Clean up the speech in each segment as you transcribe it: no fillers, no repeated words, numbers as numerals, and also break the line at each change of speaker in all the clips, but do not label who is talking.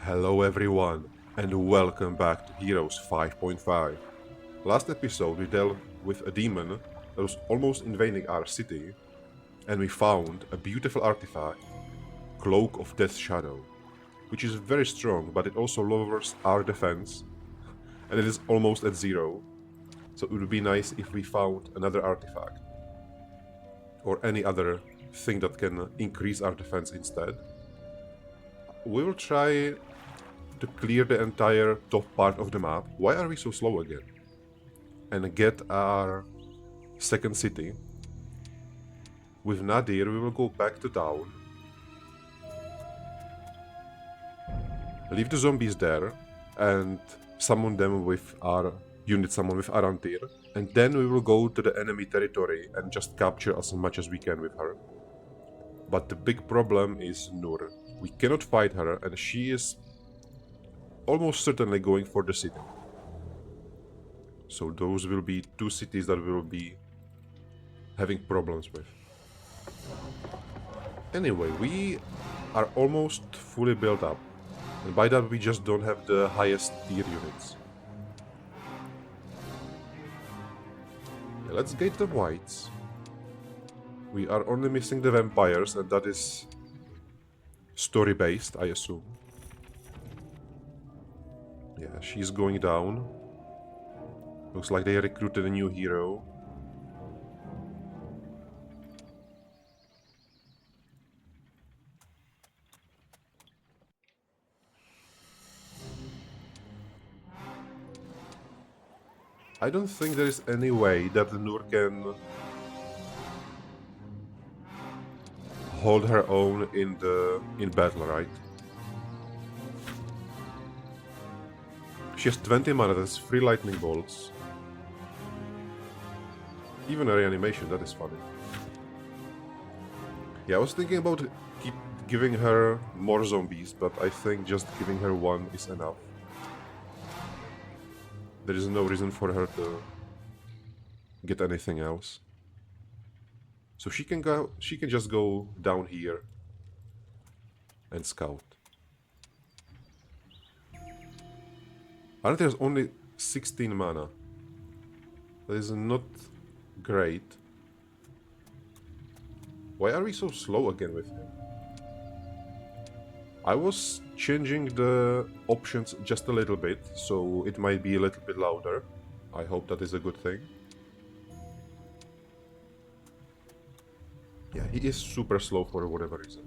Hello everyone, and welcome back to Heroes 5.5. Last episode we dealt with a demon that was almost invading our city, and we found a beautiful artifact, Cloak of Death's Shadow, which is very strong, but it also lowers our defense, and it is almost at zero, so it would be nice if we found another artifact, or any other thing that can increase our defense instead. We will try to clear the entire top part of the map. Why are we so slow again? And get our second city. With Nadir, we will go back to town. Leave the zombies there and summon them with our unit summon with Arantir. And then we will go to the enemy territory and just capture as much as we can with her. But the big problem is Nur. We cannot fight her, and she is almost certainly going for the city. So those will be two cities that we will be having problems with. Anyway, we are almost fully built up, and by that we just don't have the highest tier units. Yeah, let's get the whites. We are only missing the vampires, and that is story based, I assume. Yeah, she's going down. Looks like they recruited a new hero. I don't think there is any way that Nur can hold her own in battle, right? She has 20 mana, that's 3 lightning bolts. Even a reanimation, that is funny. Yeah, I was thinking about keep giving her more zombies, but I think just giving her one is enough. There is no reason for her to get anything else. So she can just go down here and scout. Aren't there's only 16 mana? That is not great. Why are we so slow again with him? I was changing the options just a little bit, so it might be a little bit louder. I hope that is a good thing. Yeah, he is super slow for whatever reason.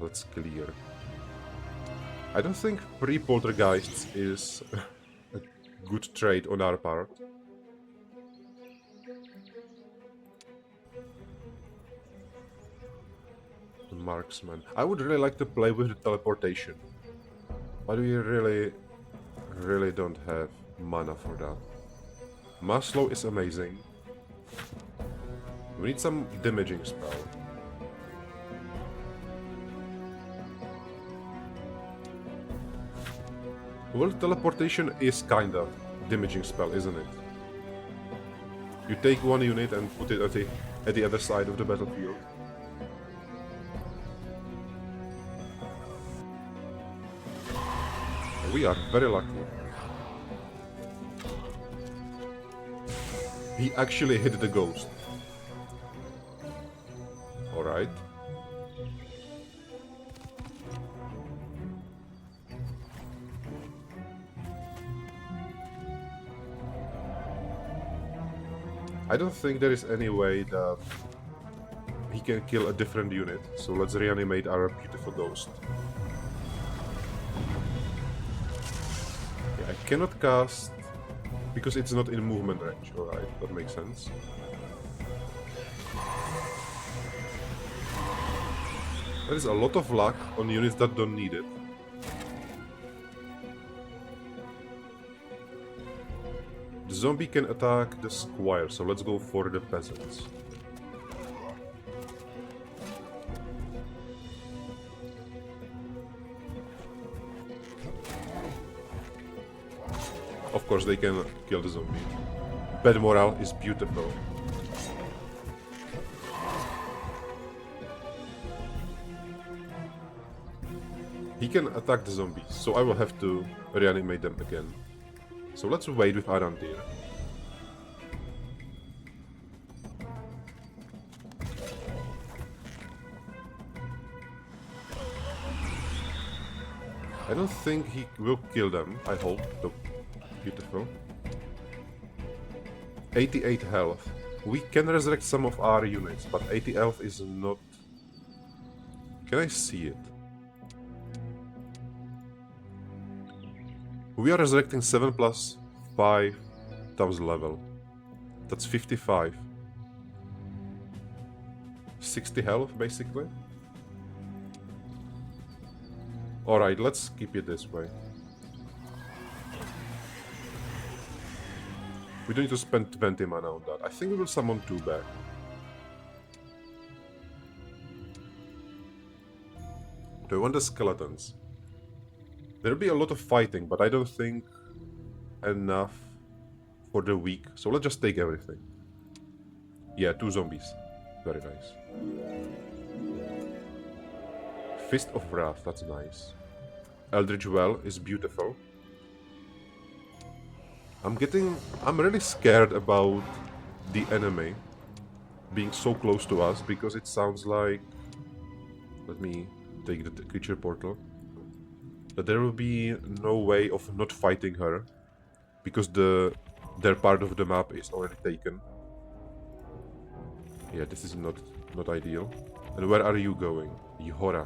Let's clear. I don't think pre-poltergeists is a good trade on our part. The marksman. I would really like to play with the teleportation, but we really don't have mana for that. Maslow is amazing. We need some damaging spell. Well, teleportation is kind of damaging spell, isn't it? You take one unit and put it at the other side of the battlefield. We are very lucky. He actually hit the ghost. Alright. I don't think there is any way that he can kill a different unit, so let's reanimate our beautiful ghost. Yeah, I cannot cast because it's not in movement range. Alright, that makes sense. There is a lot of luck on units that don't need it. The zombie can attack the squire, so let's go for the peasants. Of course they can kill the zombie. Bad morale is beautiful. He can attack the zombies, so I will have to reanimate them again. So let's wait with Arandir. I don't think he will kill them, I hope. Oh, beautiful. 88 health. We can resurrect some of our units, but 80 health is not... Can I see it? We are resurrecting 7 plus 5 times level. That's 55. 60 health, basically. Alright, let's keep it this way. We don't need to spend 20 mana on that. I think we will summon 2 back. Do I want the skeletons? There'll be a lot of fighting, but I don't think enough for the weak. So let's just take everything. Yeah, 2 zombies. Very nice. Fist of Wrath, that's nice. Eldritch Well is beautiful. I'm really scared about the enemy being so close to us because it sounds like... Let me take the creature portal. That there will be no way of not fighting her because their part of the map is already taken. Yeah, this is not ideal. And where are you going? Yhora.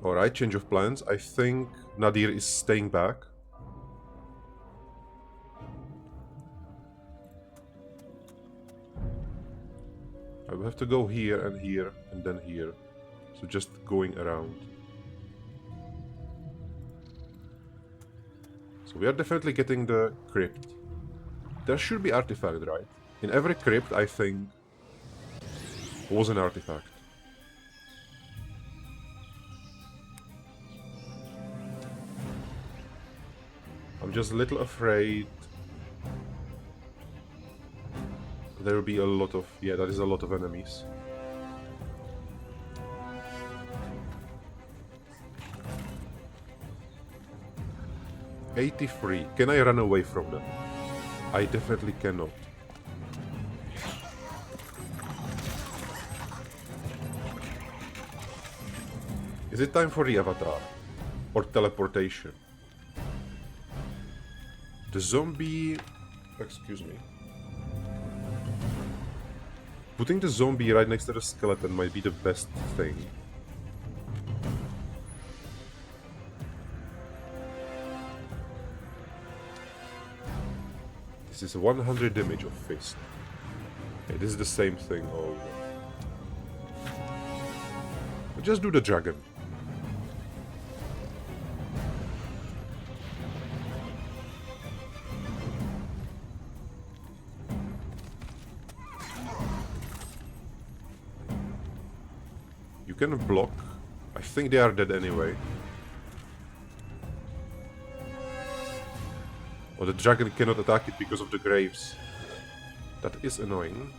Alright, change of plans. I think Nadir is staying back. I will have to go here and then here. So just going around. So we are definitely getting the crypt. There should be artifact, right? In every crypt, I think, was an artifact. I'm just a little afraid there will be a lot of... Yeah, that is a lot of enemies. $83. Can I run away from them? I definitely cannot. Is it time for the avatar? Or teleportation? The zombie... Excuse me. Putting the zombie right next to the skeleton might be the best thing. This is 100 damage of fist. Okay, this is the same thing over. Just do the dragon. You can block. I think they are dead anyway. Or the dragon cannot attack it because of the graves. That is annoying.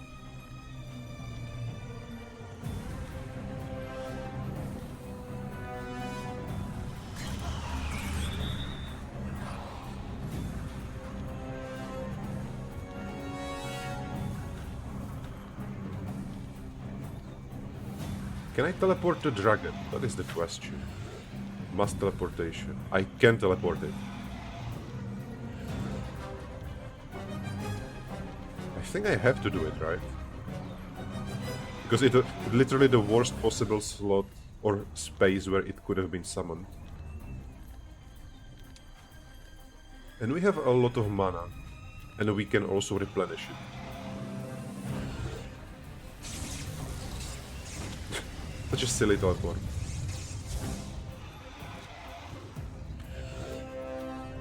Can I teleport the dragon? That is the question. Mass teleportation. I can teleport it. I think I have to do it, right? Because it's literally the worst possible slot or space where it could have been summoned. And we have a lot of mana. And we can also replenish it. Such a silly teleport.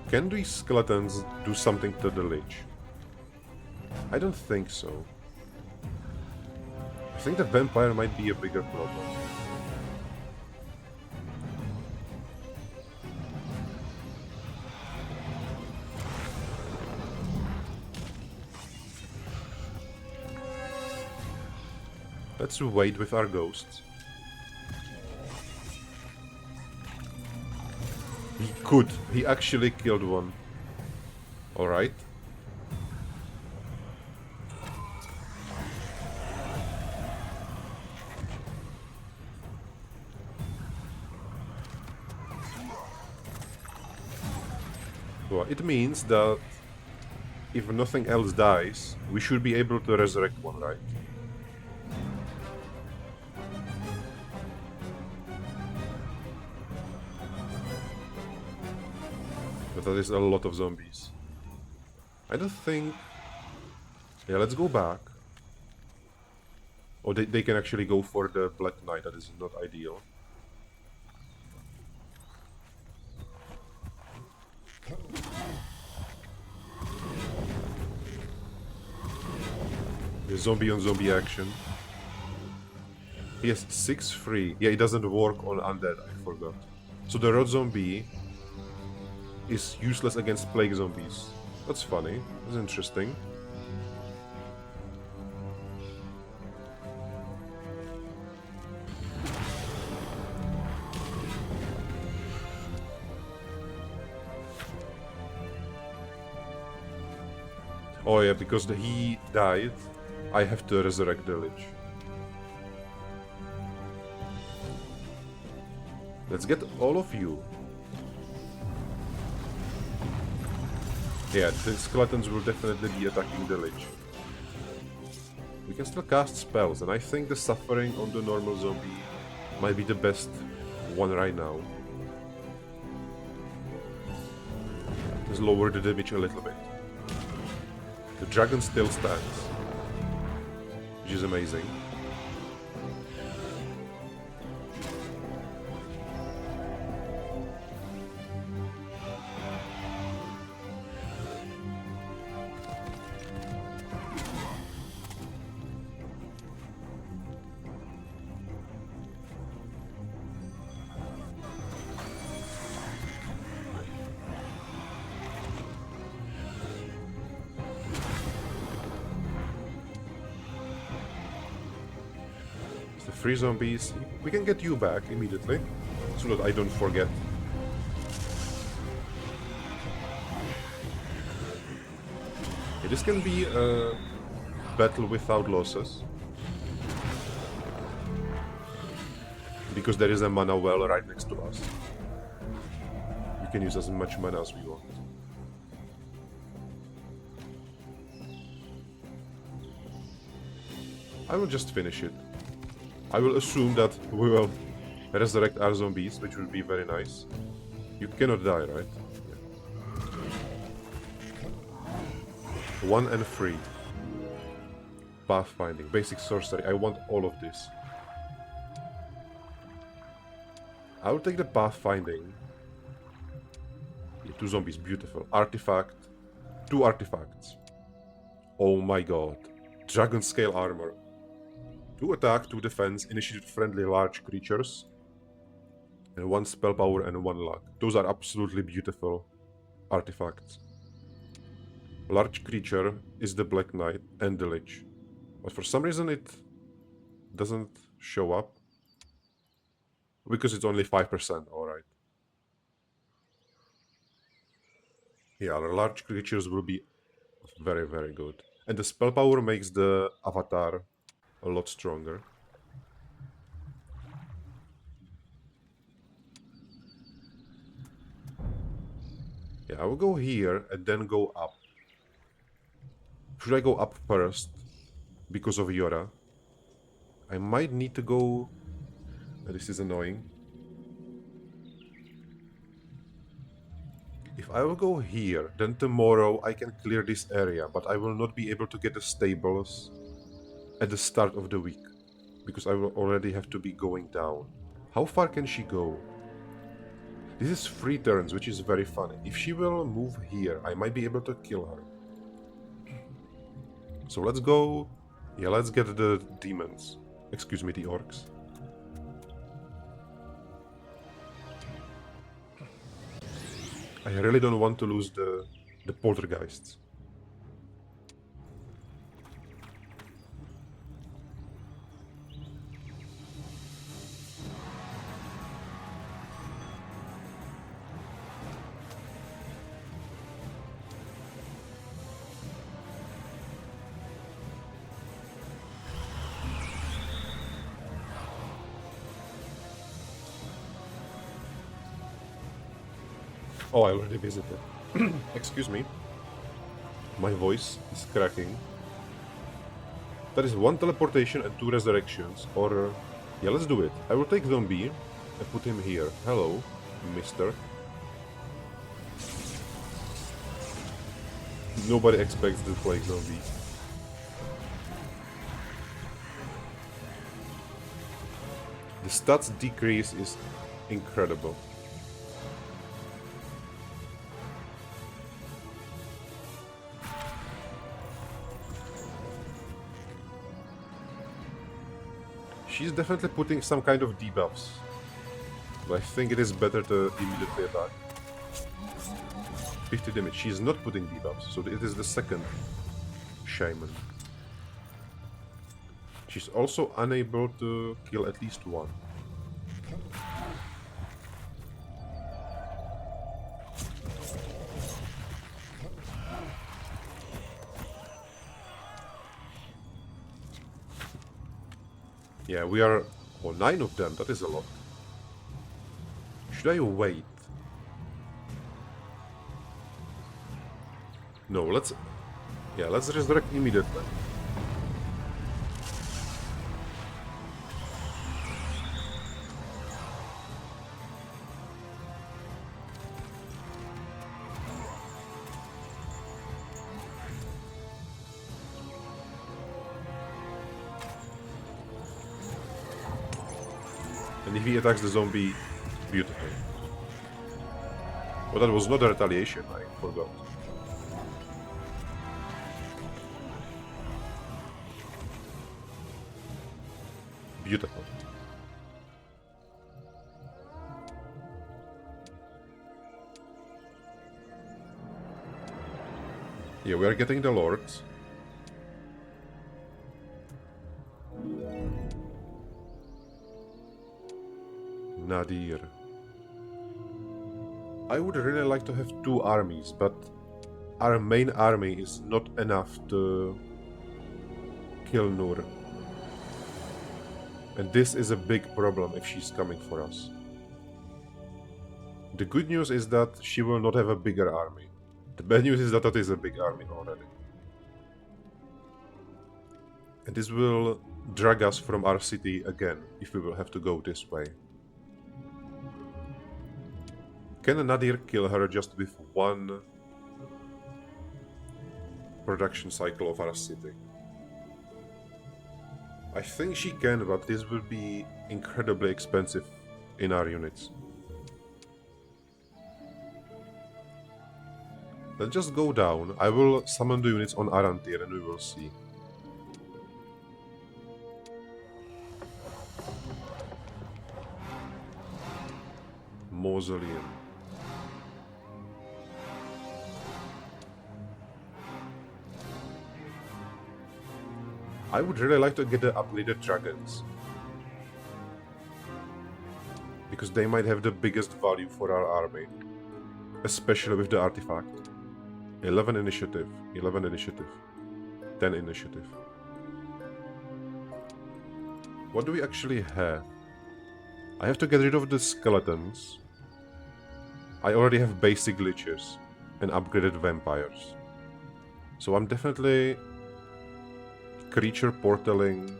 Can these skeletons do something to the lich? I don't think so. I think the vampire might be a bigger problem. Let's wait with our ghosts. could. He actually killed one. Alright. Well, it means that if nothing else dies, we should be able to resurrect one, right? But that is a lot of zombies. I don't think... Yeah, let's go back. Oh, they can actually go for the Black Knight, that is not ideal. The zombie on zombie action. He has 6 free. Yeah, it doesn't work on undead, I forgot. So the rot zombie is useless against plague zombies. That's funny. That's interesting. Oh yeah, because he died, I have to resurrect the Lich. Let's get all of you. Yeah, the skeletons will definitely be attacking the Lich. We can still cast spells, and I think the suffering on the normal zombie might be the best one right now. Let's lower the damage a little bit. The dragon still stands, which is amazing. The 3 zombies. We can get you back immediately, so that I don't forget. Yeah, this can be a battle without losses. Because there is a mana well right next to us. We can use as much mana as we want. I will just finish it. I will assume that we will resurrect our zombies, which will be very nice. You cannot die, right? Yeah. 1 and 3. Pathfinding, basic sorcery. I want all of this. I will take the pathfinding. Yeah, 2 zombies, beautiful. Artifact. 2 artifacts. Oh my god. Dragon scale armor. 2 attack, 2 defense, initiate friendly large creatures. And 1 spell power and 1 luck. Those are absolutely beautiful artifacts. Large creature is the Black Knight and the Lich. But for some reason it doesn't show up. Because it's only 5%, alright. Yeah, the large creatures will be very, very good. And the spell power makes the avatar a lot stronger. Yeah, I will go here and then go up. Should I go up first? Because of Yora? I might need to go... This is annoying. If I will go here, then tomorrow I can clear this area, but I will not be able to get the stables at the start of the week. Because I will already have to be going down. How far can she go? This is 3 turns, which is very funny. If she will move here, I might be able to kill her. So let's go... Yeah, let's get the demons. Excuse me, the orcs. I really don't want to lose the poltergeists. Oh, I already visited. Excuse me. My voice is cracking. That is 1 teleportation and 2 resurrections. Or... yeah, let's do it. I will take Zombie and put him here. Hello, mister. Nobody expects to play Zombie. The stats decrease is incredible. She's definitely putting some kind of debuffs. But I think it is better to immediately attack. 50 damage. She's not putting debuffs, so it is the second shaman. She's also unable to kill at least one. Yeah, we are... oh, 9 of them, that is a lot. Should I wait? No, let's... yeah, let's resurrect immediately. And if he attacks the zombie, beautiful. Well, that was not a retaliation, I forgot. Beautiful. Yeah, we are getting the lords. Nadir. I would really like to have 2 armies, but our main army is not enough to kill Nur. And this is a big problem if she's coming for us. The good news is that she will not have a bigger army. The bad news is that that is a big army already. And this will drag us from our city again, if we will have to go this way. Can Nadir kill her just with 1 production cycle of our city? I think she can, but this will be incredibly expensive in our units. Let's just go down. I will summon the units on Arantir and we will see. Mausoleum. I would really like to get the upgraded dragons. Because they might have the biggest value for our army. Especially with the artifact. 11 initiative, 11 initiative, 10 initiative. What do we actually have? I have to get rid of the skeletons. I already have basic liches and upgraded vampires. So I'm definitely creature portaling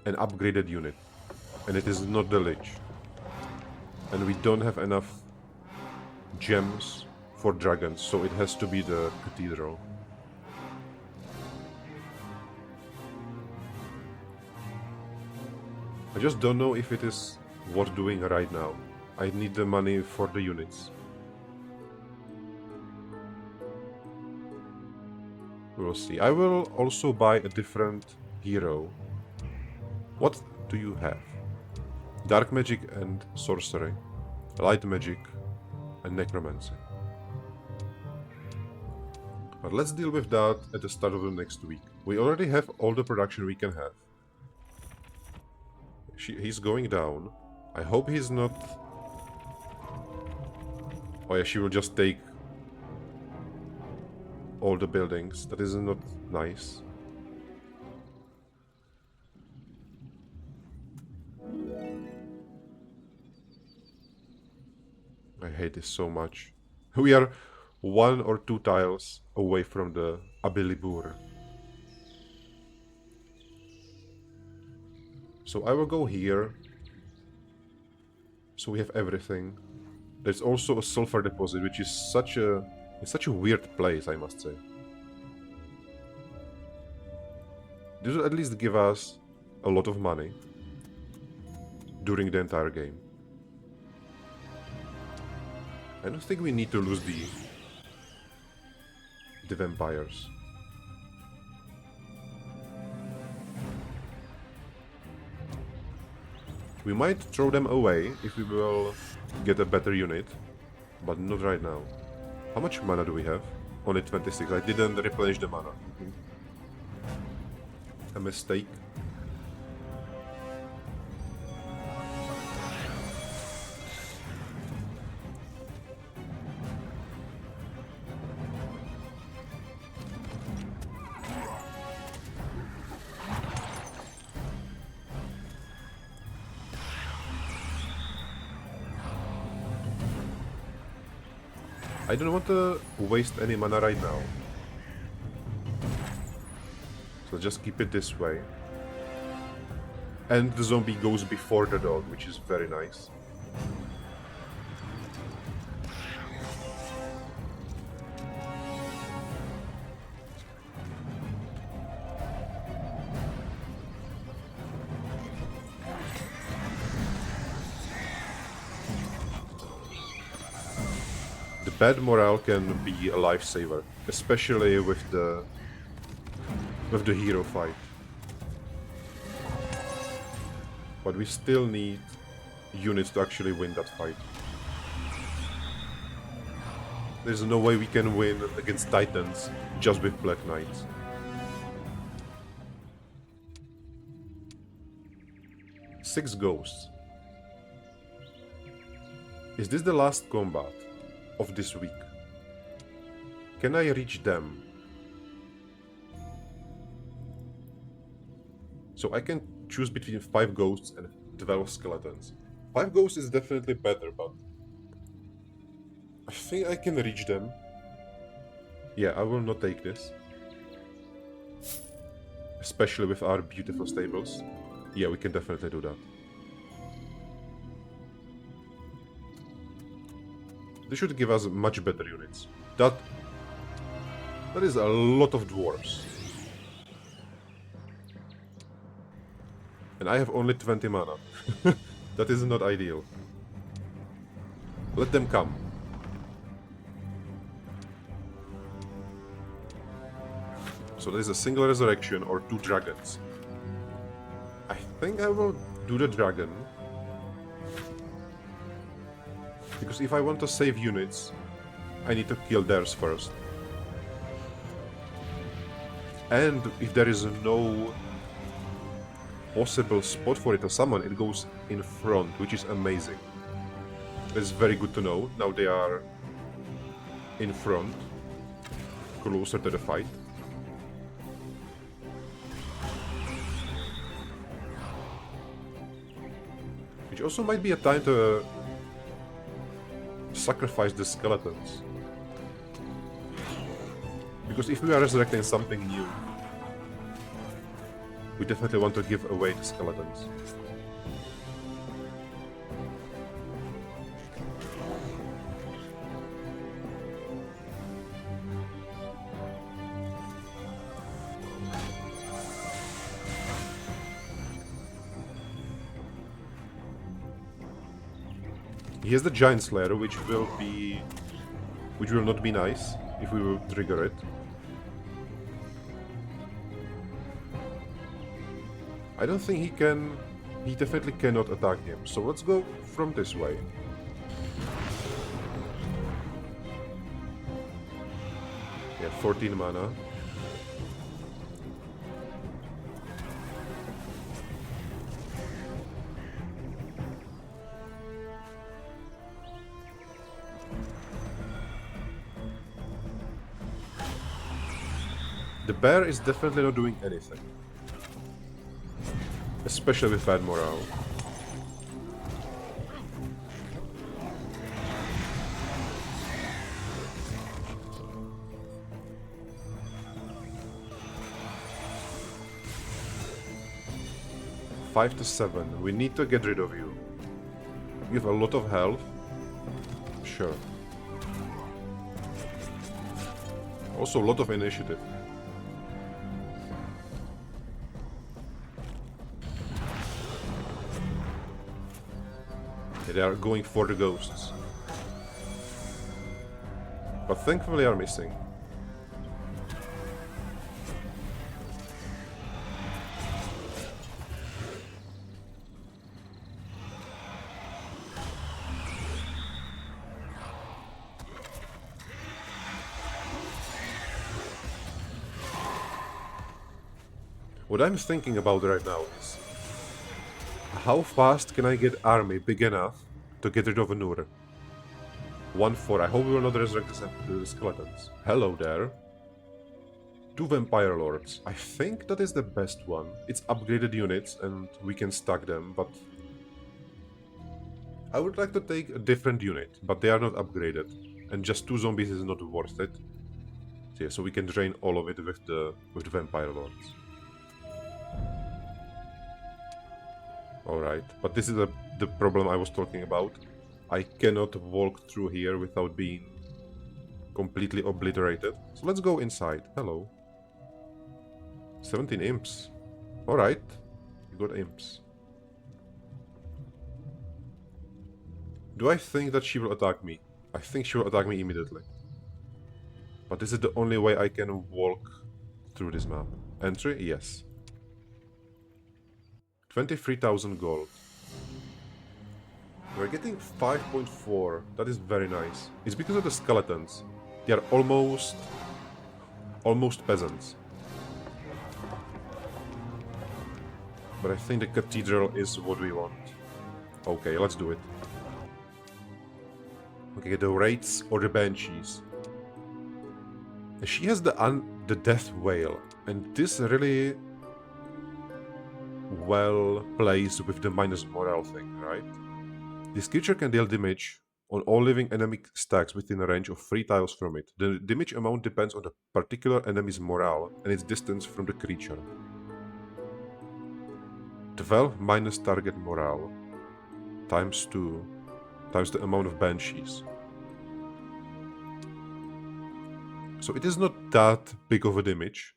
an upgraded unit. And it is not the lich. And we don't have enough gems for dragons, so it has to be the cathedral. I just don't know if it is worth doing right now. I need the money for the units. We'll see. I will also buy a different hero. What do you have? Dark magic and sorcery, light magic and necromancy. But let's deal with that at the start of the next week. We already have all the production we can have. He's going down. I hope he's not... oh yeah, she will just take all the buildings. That is not nice. I hate this so much. We are 1 or 2 tiles away from the Abilibur. So I will go here. So we have everything. There's also a sulfur deposit, which is such a weird place, I must say. This will at least give us a lot of money during the entire game. I don't think we need to lose the vampires. We might throw them away if we will get a better unit, but not right now. How much mana do we have? Only 26. I didn't replenish the mana. A mistake. I don't want to waste any mana right now. So just keep it this way. And the zombie goes before the dog, which is very nice. Bad morale can be a lifesaver, especially with the hero fight. But we still need units to actually win that fight. There's no way we can win against Titans just with Black Knights. Six ghosts. Is this the last combat of this week? Can I reach them? So I can choose between 5 ghosts and 12 skeletons. 5 ghosts is definitely better, but I think I can reach them. Yeah, I will not take this. Especially with our beautiful stables. Yeah, we can definitely do that. This should give us much better units. That is a lot of dwarves. And I have only 20 mana. That is not ideal. Let them come. So there is a single resurrection or 2 dragons. I think I will do the dragon. Because if I want to save units, I need to kill theirs first. And if there is no possible spot for it to summon, it goes in front, which is amazing. That's very good to know. Now they are in front, closer to the fight. Which also might be a time to sacrifice the skeletons. Because if we are resurrecting something new, we definitely want to give away the skeletons. He has the Giant Slayer, which will not be nice if we will trigger it. I don't think he definitely cannot attack him, so let's go from this way. Yeah, 14 mana. The bear is definitely not doing anything. Especially with bad morale. 5 to 7. We need to get rid of you. You have a lot of health. Sure. Also a lot of initiative. They are going for the ghosts. But thankfully are missing. What I'm thinking about right now is how fast can I get army big enough to get rid of Nur? 1-4. I hope we will not resurrect the skeletons. Hello there. 2 vampire lords. I think that is the best one. It's upgraded units and we can stack them, but I would like to take a different unit, but they are not upgraded. And just 2 zombies is not worth it. So yeah, so we can drain all of it with the vampire lords. Alright, but this is the problem I was talking about. I cannot walk through here without being completely obliterated. So let's go inside. Hello. 17 imps. Alright, you got imps. Do I think that she will attack me? I think she will attack me immediately. But this is the only way I can walk through this map. Entry? Yes. 23,000 gold. We're getting 5.4. That is very nice. It's because of the skeletons. They are almost peasants. But I think the cathedral is what we want. Okay, let's do it. Okay, the wraiths or the banshees. She has the death whale, and this really well plays with the minus morale thing, right? This creature can deal damage on all living enemy stacks within a range of 3 tiles from it. The damage amount depends on the particular enemy's morale and its distance from the creature. 12 minus target morale times 2 times the amount of banshees. So it is not that big of a damage.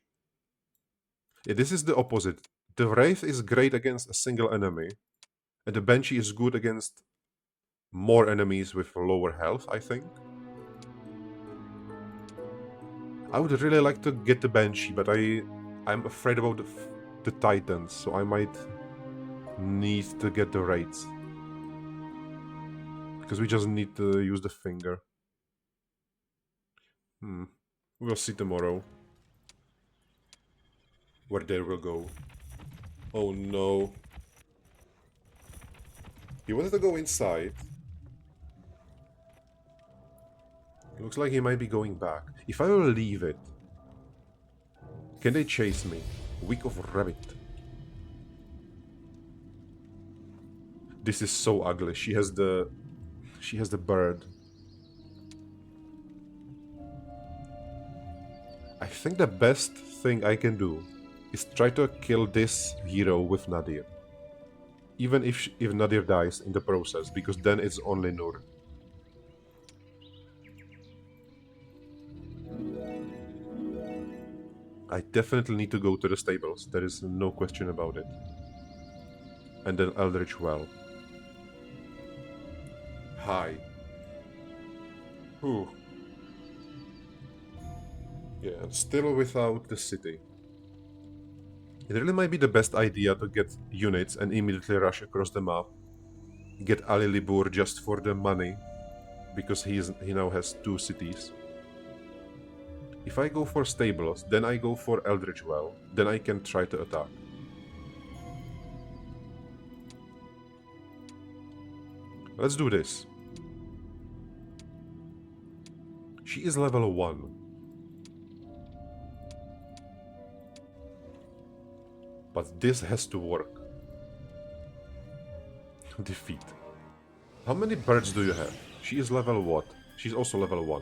Yeah, this is the opposite. The Wraith is great against a single enemy, and the Banshee is good against more enemies with lower health, I think. I would really like to get the Banshee, but I'm afraid about the Titans, so I might need to get the Wraiths. Because we just need to use the finger. We'll see tomorrow where they will go. Oh no. He wanted to go inside. It looks like he might be going back. If I will leave it, can they chase me? Week of Rabbit. This is so ugly. She has the bird. I think the best thing I can do is try to kill this hero with Nadir. Even if Nadir dies in the process, because then it's only Nur. I definitely need to go to the stables, there is no question about it. And then Eldritch Well. Hi. Whew. Yeah, and still without the city. It really might be the best idea to get units and immediately rush across the map. Get Ali Libur just for the money, because he now has 2 cities. If I go for stables, then I go for Eldritch Well, then I can try to attack. Let's do this. She is level 1. But this has to work. Defeat. How many birds do you have? She is level what? She's also level 1.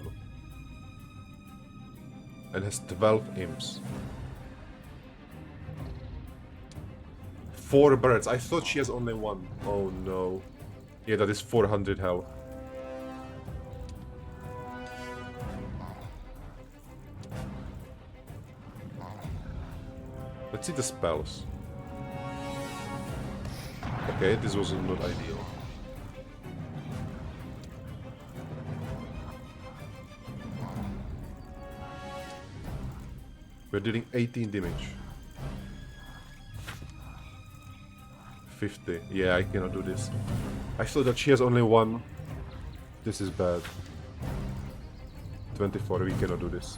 And has 12 imps. 4 birds. I thought she has only one. Oh no. Yeah, that is 400 health. Let's see the spells. Okay, this was not ideal. We're dealing 18 damage. 50. Yeah, I cannot do this. I thought that she has only one. This is bad. 24, we cannot do this.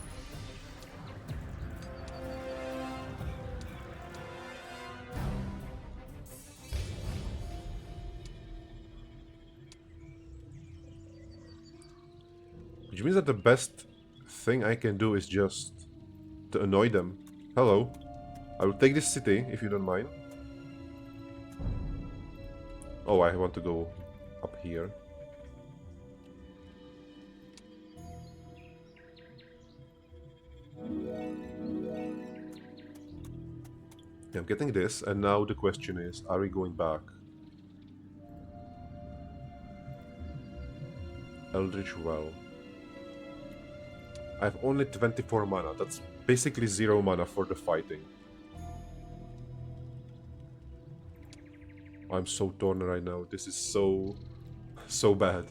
Which means that the best thing I can do is just to annoy them. Hello. I will take this city, if you don't mind. Oh, I want to go up here. Yeah, I'm getting this, and now the question is, are we going back? Eldritch Well. I have only 24 mana. That's basically 0 mana for the fighting. I'm so torn right now. This is so bad.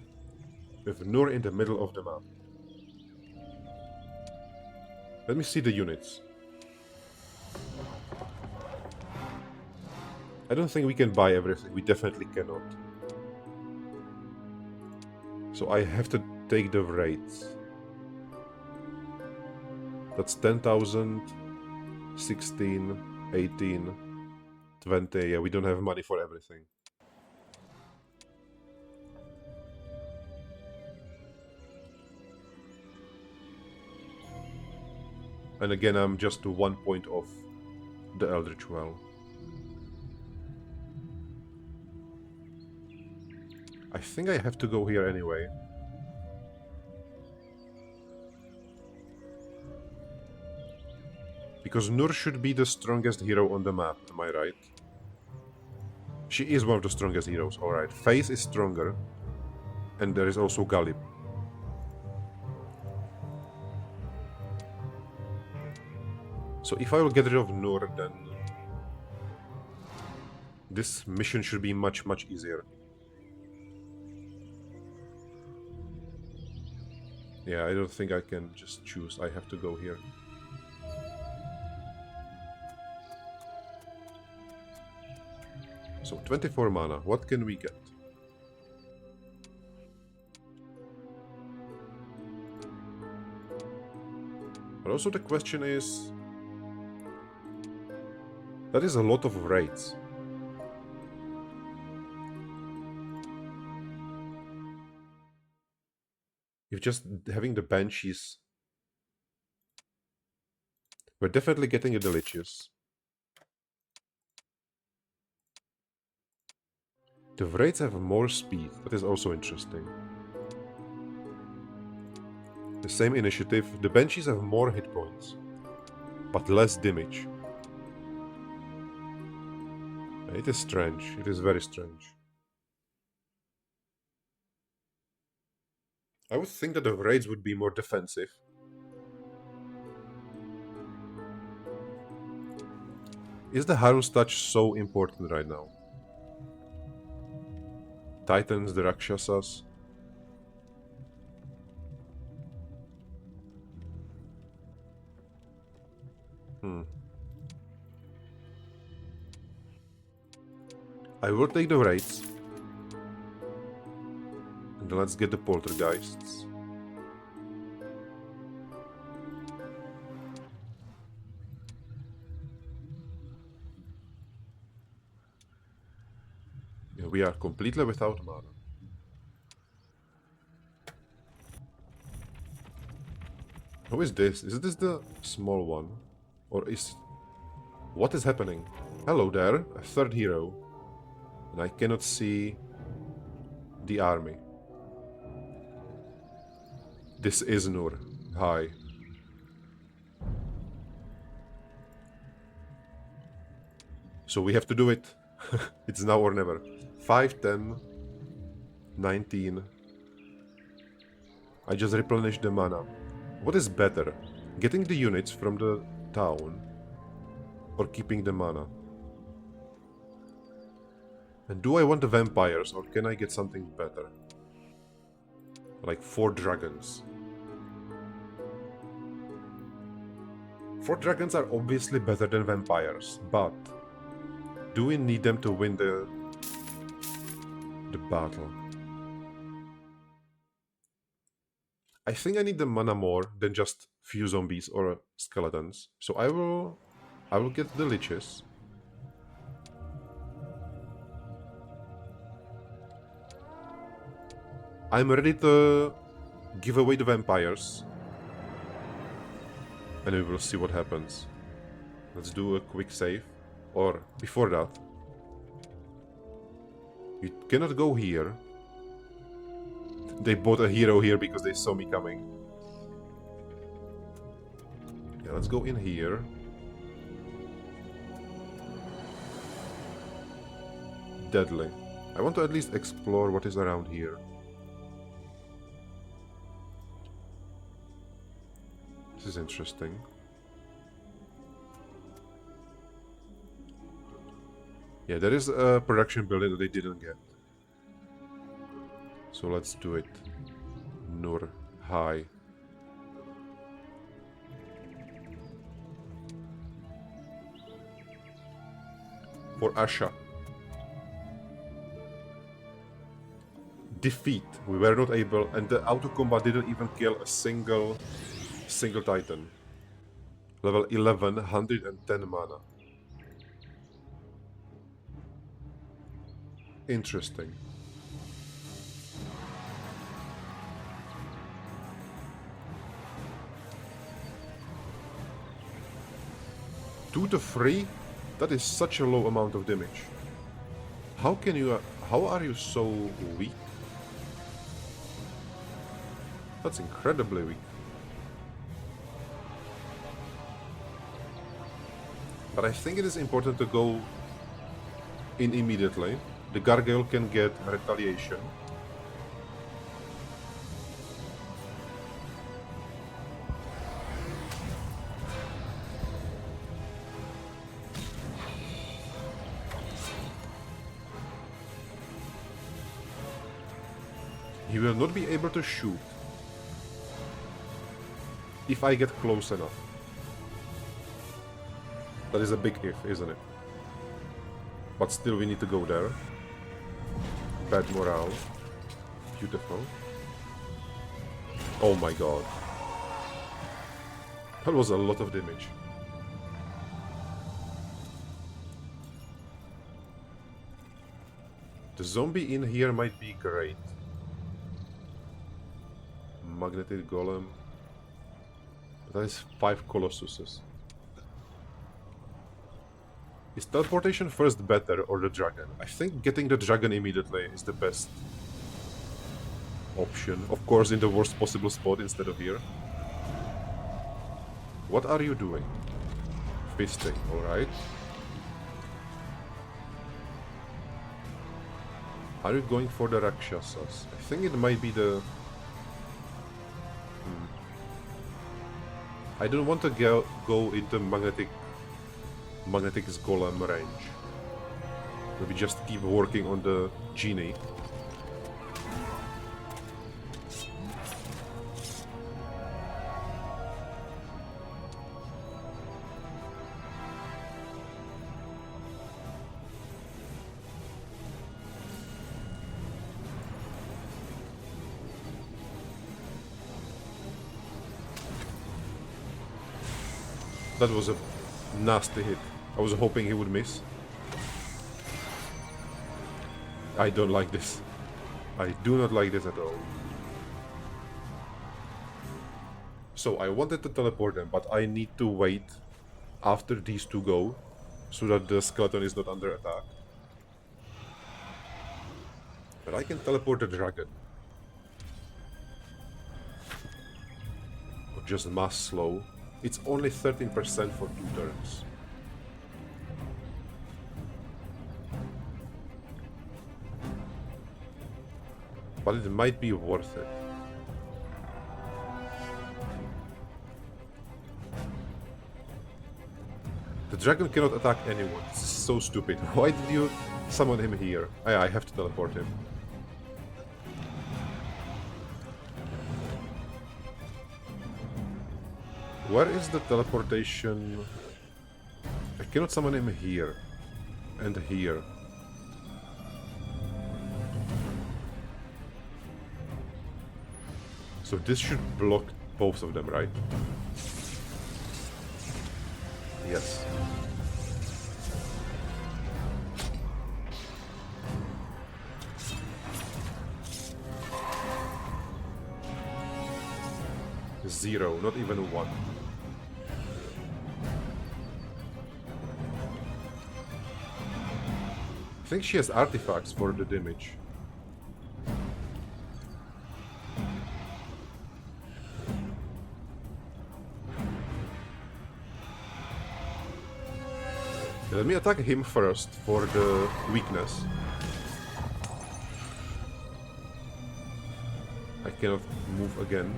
With Nur in the middle of the map. Let me see the units. I don't think we can buy everything. We definitely cannot. So I have to take the rates. That's 10,000, 16, 18, 20. Yeah, we don't have money for everything. And again, I'm just 1 point off the Eldritch Well. I think I have to go here anyway. Because Nur should be the strongest hero on the map, am I right? She is one of the strongest heroes, alright. Faith is stronger. And there is also Galib. So if I will get rid of Nur, then this mission should be much easier. Yeah, I don't think I can just choose. I have to go here. So 24 mana, what can we get? But also the question is... that is a lot of raids. If just having the banshees... we're definitely getting a delicious. The raids have more speed, that is also interesting. The same initiative, the banshees have more hit points, but less damage. It is strange, it is very strange. I would think that the raids would be more defensive. Is the Harun's touch so important right now? Titans, the Rakshasas. I will take the raids. And then let's get the poltergeists. Yeah, we are completely without mana. Who is this? Is this the small one? Or is... what is happening? Hello there, a third hero. And I cannot see the army. This is Nur. Hi. So we have to do it It's now or never. 5, 10, 19. I just replenished the mana. What is better? Getting the units from the town or keeping the mana? And do I want the vampires or can I get something better? Like 4 dragons. 4 dragons are obviously better than vampires, but do we need them to win the battle? I think I need the mana more than just few zombies or skeletons. So I will get the liches. I'm ready to give away the vampires. And we will see what happens. Let's do a quick save. Or before that. You cannot go here. They bought a hero here because they saw me coming. Yeah, let's go in here. Deadly. I want to at least explore what is around here. This is interesting. Yeah, there is a production building that they didn't get. So let's do it. Nur High. For Asha. Defeat. We were not able, and the auto combat didn't even kill a single titan. Level 11, 110 mana. Interesting. Two to 3? That is such a low amount of damage. How can you... how are you so weak? That's incredibly weak. But I think it is important to go in immediately. The gargoyle can get retaliation. He will not be able to shoot if I get close enough. That is a big if, isn't it? But still we need to go there. Bad morale. Beautiful. Oh my god. That was a lot of damage. The zombie in here might be great. Magnetic golem. That is 5 colossuses. Is teleportation first better or the dragon? I think getting the dragon immediately is the best option. Of course in the worst possible spot instead of here. What are you doing? Fisting, alright. Are you going for the Rakshasas? I think it might be the... I don't want to go into magnetic golem range. Maybe just keep working on the genie. That was a nasty hit. I was hoping he would miss. I don't like this. I do not like this at all. So I wanted to teleport them, but I need to wait after these two go, so that the skeleton is not under attack. But I can teleport the dragon. Or just mass slow. It's only 13% for 2 turns. but it might be worth it. The dragon cannot attack anyone. This is so stupid. Why did you summon him here? I have to teleport him. Where is the teleportation? I cannot summon him here. And here. So this should block both of them, right? Yes. Zero, not even one. I think she has artifacts for the damage. Let me attack him first for the weakness. I cannot move again.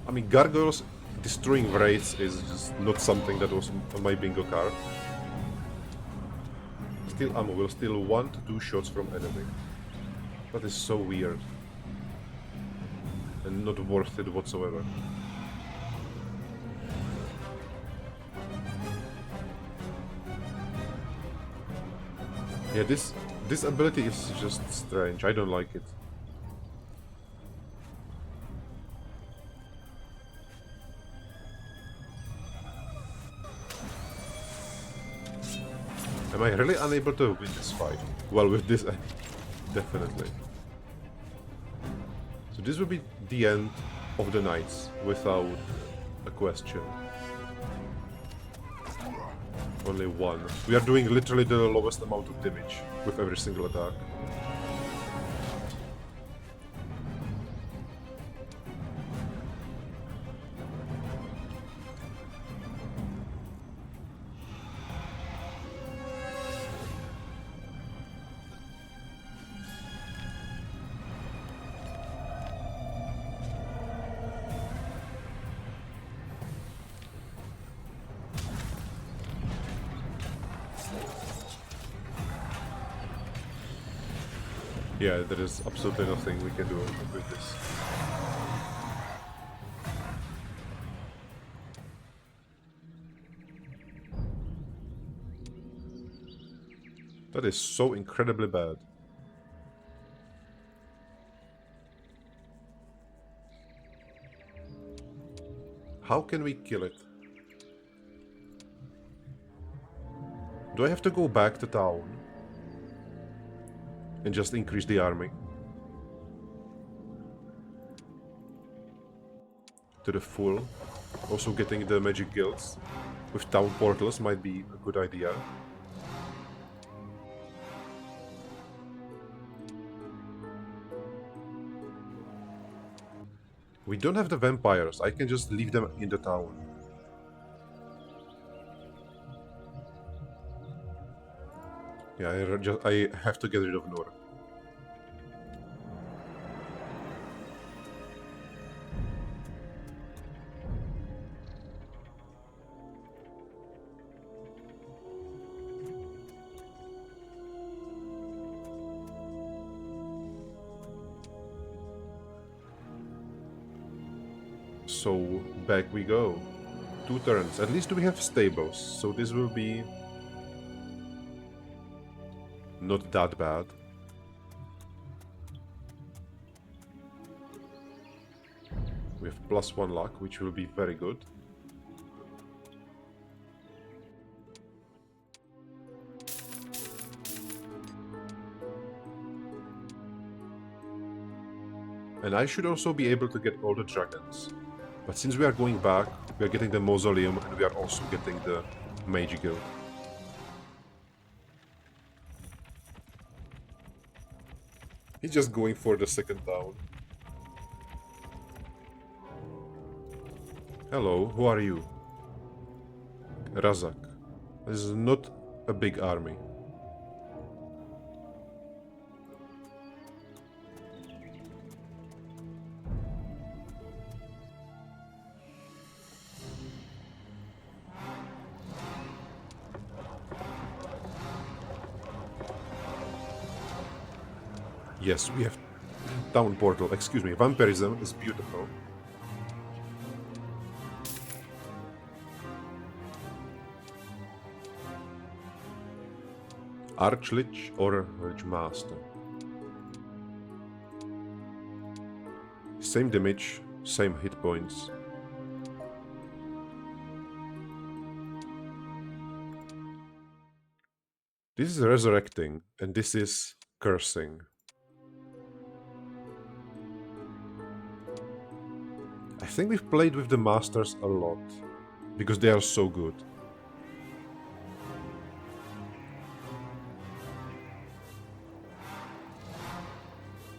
I mean, gargoyles destroying wraiths is just not something that was on my bingo card. Still ammo will steal 1 to 2 shots from enemy. That is so weird. And not worth it whatsoever. Yeah, this ability is just strange. I don't like it. Am I really unable to win this fight? Well, with this, definitely. So this will be the end of the knights, without a question. Only one. We are doing literally the lowest amount of damage with every single attack. Yeah, there is absolutely nothing we can do with this. That is so incredibly bad. How can we kill it? Do I have to go back to town? And just increase the army to the full. Also getting the magic guilds with town portals might be a good idea. We don't have the vampires. I can just leave them in the town. Yeah, I have to get rid of Nor. So back we go. 2 turns. At least we have stables, so this will be not that bad. We have +1 luck, which will be very good. And I should also be able to get all the dragons. But since we are going back, we are getting the mausoleum and we are also getting the mage guild. He's just going for the second town. Hello, who are you? Razak. This is not a big army. Yes, we have town portal. Excuse me, vampirism is beautiful. Archlich or Lich Master. Same damage, same hit points. This is resurrecting, and this is cursing. I think we've played with the masters a lot, because they are so good.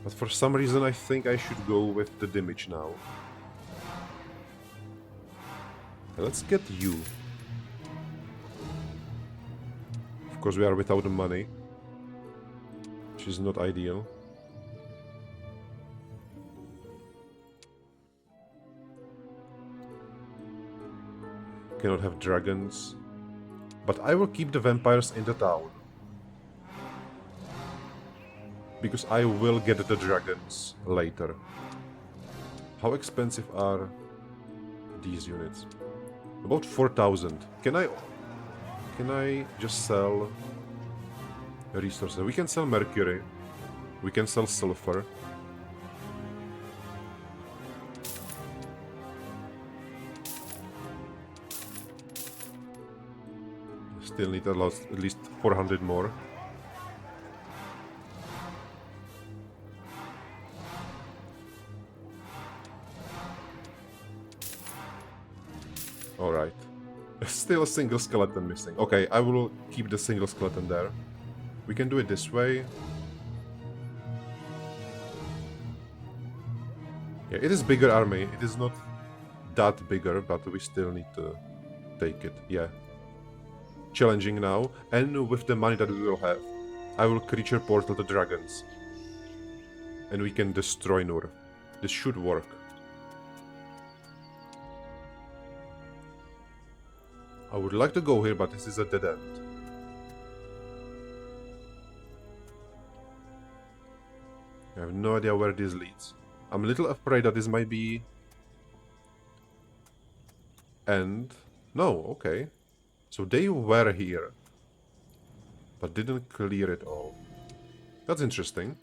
But for some reason I think I should go with the damage now. Let's get you. Of course we are without the money, which is not ideal. Cannot have dragons. But I will keep the vampires in the town. Because I will get the dragons later. How expensive are these units? About 4,000. Can I just sell resources? We can sell mercury. We can sell sulfur. Still need at least 400 more. Alright. Still a single skeleton missing. Okay, I will keep the single skeleton there. We can do it this way. Yeah, it is bigger army. It is not that bigger, but we still need to take it. Yeah. Challenging now, and with the money that we will have, I will creature portal the dragons. And we can destroy Nur. This should work. I would like to go here, but this is a dead end. I have no idea where this leads. I'm a little afraid that this might be... And... No, okay. So they were here, but didn't clear it all. That's interesting.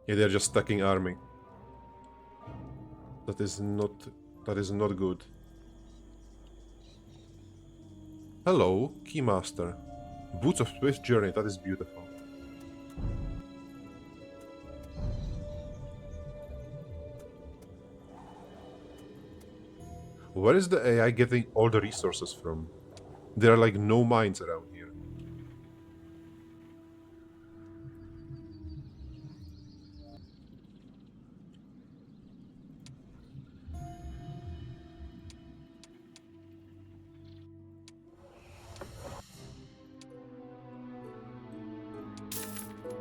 Yeah, they're just stacking army. That is not good. Hello, Keymaster. Boots of Swift Journey, that is beautiful. Where is the AI getting all the resources from? There are like no mines around here.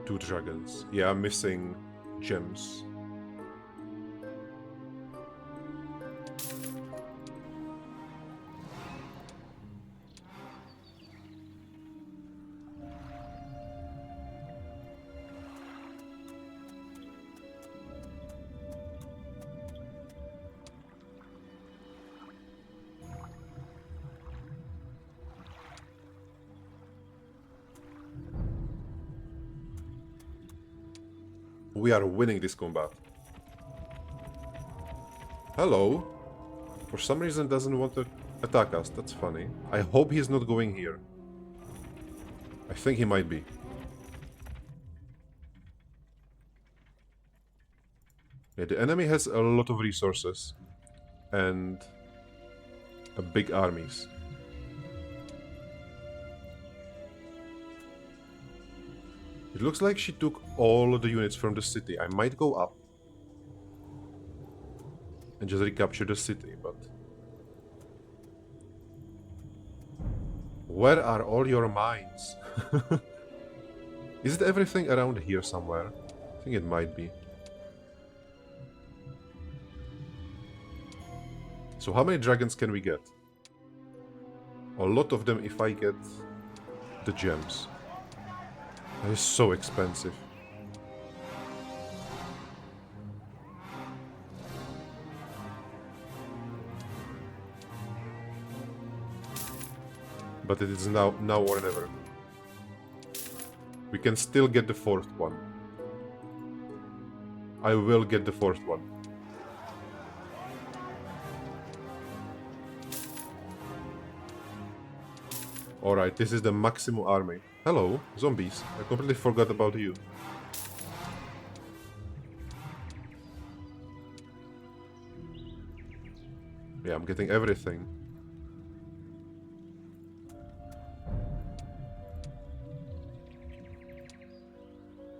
Two dragons. Yeah, I'm missing gems. We are winning this combat. Hello. For some reason doesn't want to attack us. That's funny. I hope he's not going here. I think he might be. Yeah, the enemy has a lot of resources and a big armies. It looks like she took all the units from the city. I might go up and just recapture the city, but... Where are all your mines? Is it everything around here somewhere? I think it might be. So how many dragons can we get? A lot of them if I get the gems. That is so expensive. But it is now or never. We can still get the fourth one. I will get the fourth one. Alright, this is the maximum army. Hello, zombies. I completely forgot about you. Yeah, I'm getting everything.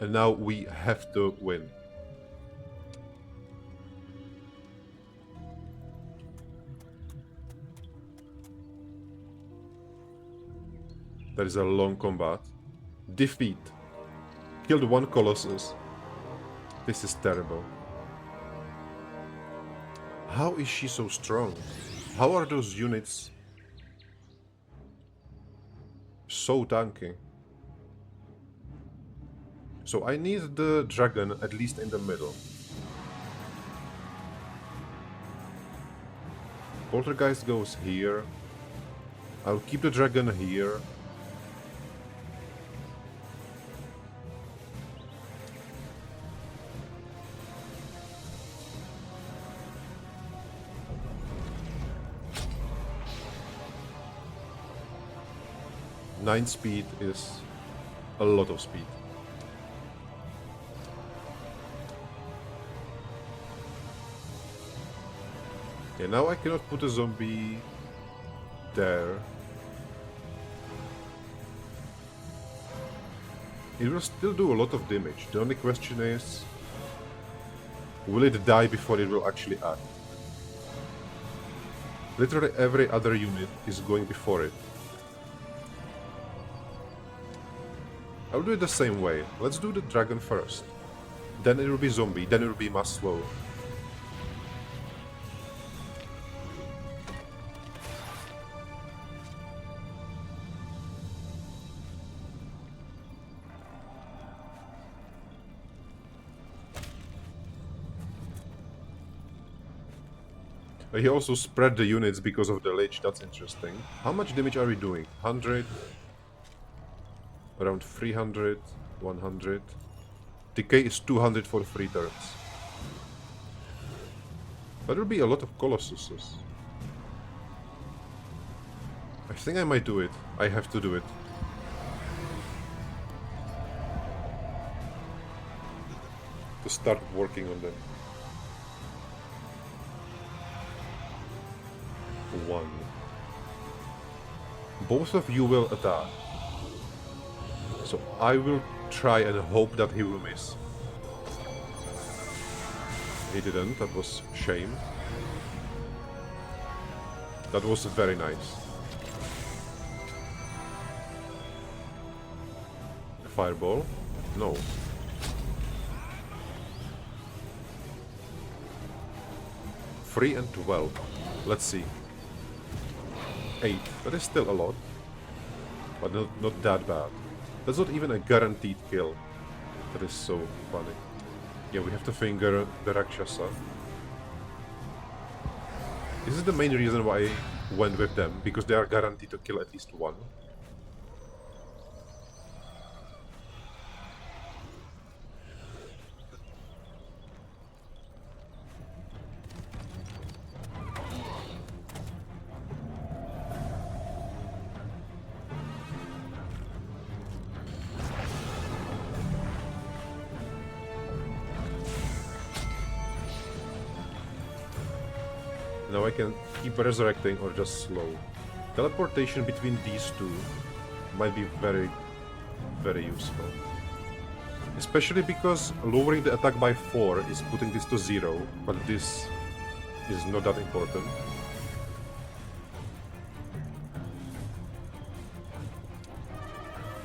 And now we have to win. That is a long combat. Defeat. Killed one Colossus. This is terrible. How is she so strong? How are those units so tanky? So I need the dragon at least in the middle. Poltergeist goes here. I'll keep the dragon here. Nine speed is a lot of speed. Okay, now I cannot put a zombie there. It will still do a lot of damage. The only question is, will it die before it will actually act? Literally every other unit is going before it. I'll do it the same way. Let's do the dragon first. Then it will be zombie, then it will be mass slow. He also spread the units because of the lich, that's interesting. How much damage are we doing? 100? Around 300, 100. Decay is 200 for 3 turns. That will be a lot of Colossuses. I think I might do it. I have to do it. To start working on them. 1. Both of you will attack. So I will try and hope that he will miss. He didn't, that was shame. That was very nice. Fireball? No. Three and 12. Let's see. 8. That is still a lot. But not that bad. That's not even a guaranteed kill. That is so funny. Yeah, we have to finger the Rakshasa. This is the main reason why I went with them, because they are guaranteed to kill at least one. Now I can keep resurrecting or just slow. Teleportation between these two might be very, very useful. Especially because lowering the attack by 4 is putting this to 0, but this is not that important.